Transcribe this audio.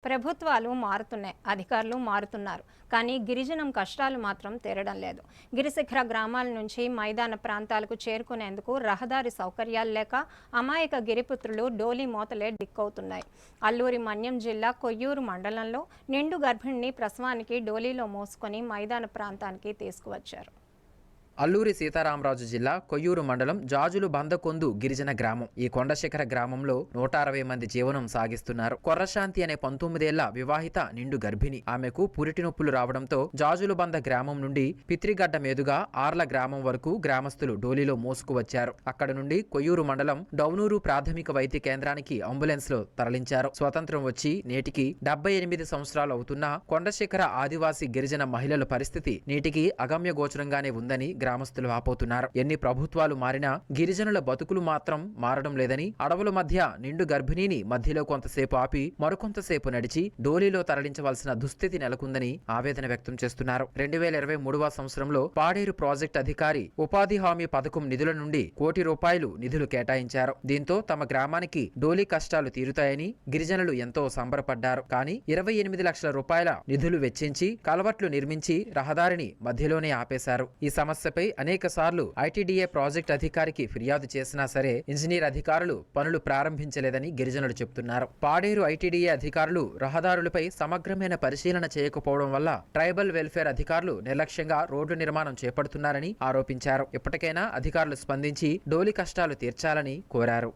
ప్రభుత్వాలు మారుతున్నాయి, అధికారులు మారుతున్నారు, కానీ గిరిజనం కష్టాలు మాత్రం తీరడం లేదు. గిరిశిఖర గ్రామాల నుంచి మైదాన ప్రాంతాలకు చేరుకునేందుకు రహదారి సౌకర్యాలు లేక అమాయక గిరిపుత్రులు డోలీ మోతలే దిక్కవుతున్నాయి. అల్లూరి మన్యం జిల్లా కొయ్యూరు మండలంలో నిండు గర్భిణిని ప్రసవానికి డోలీలో మోసుకొని మైదాన ప్రాంతానికి తీసుకువచ్చారు. అల్లూరి సీతారామరాజు జిల్లా కొయ్యూరు మండలం జాజులు బందకొందు గిరిజన గ్రామం. ఈ కొండశిఖర గ్రామంలో 160 మంది జీవనం సాగిస్తున్నారు. కొర్రశాంతి అనే 19 ఏళ్ల వివాహిత నిండు గర్భిణి. ఆమెకు పురిటి నొప్పులు రావడంతో జాజులు బంద గ్రామం నుండి పిత్రిగడ్డ మీదుగా ఆర్ల గ్రామం వరకు గ్రామస్తులు డోలీలో మోసుకువచ్చారు. అక్కడ నుండి కొయ్యూరు మండలం డౌనూరు ప్రాథమిక వైద్య కేంద్రానికి అంబులెన్స్ లో తరలించారు. స్వతంత్రం వచ్చి నేటికి 78 సంవత్సరాలు అవుతున్నా కొండశిఖర ఆదివాసీ గిరిజన మహిళల పరిస్థితి నేటికి అగమ్య గోచరంగానే ఉందని గ్రామస్తులు ఆపోతున్నారు. ఎన్ని ప్రభుత్వాలు మారినా గిరిజనుల బతుకులు మాత్రం మారడం లేదని, అడవుల మధ్య నిండు గర్భిణిని మధ్యలో కొంతసేపు ఆపి మరికొంతసేపు నడిచి డోలీలో తరలించవలసిన దుస్థితి నెలకొందని ఆవేదన వ్యక్తం చేస్తున్నారు. 2023వ సంవత్సరంలో పాడేరు ప్రాజెక్టు అధికారి ఉపాధి హామీ పథకం నిధుల నుండి ₹1 కోటి నిధులు కేటాయించారు. దీంతో తమ గ్రామానికి డోలీ కష్టాలు తీరుతాయని గిరిజనులు ఎంతో సంబరపడ్డారు. కానీ ₹28 లక్షల నిధులు వెచ్చించి కలవట్లు నిర్మించి రహదారిని మధ్యలోనే ఆపేశారు. ఈ సమస్యపై అనేక సార్లు ఐటీడీఏ ప్రాజెక్ట్ అధికారికి ఫిర్యాదు చేసినా సరే ఇంజనీర్ అధికారులు పనులు ప్రారంభించలేదని గిరిజనులు చెబుతున్నారు. పాడేరు ఐటీడీఏ అధికారులు రహదారులపై సమగ్రమైన పరిశీలన చేయకపోవడం వల్ల ట్రైబల్ వెల్ఫేర్ అధికారులు నిర్లక్ష్యంగా రోడ్డు నిర్మాణం చేపడుతున్నారని ఆరోపించారు. ఇప్పటికైనా అధికారులు స్పందించి డోలీ కష్టాలు తీర్చాలని కోరారు.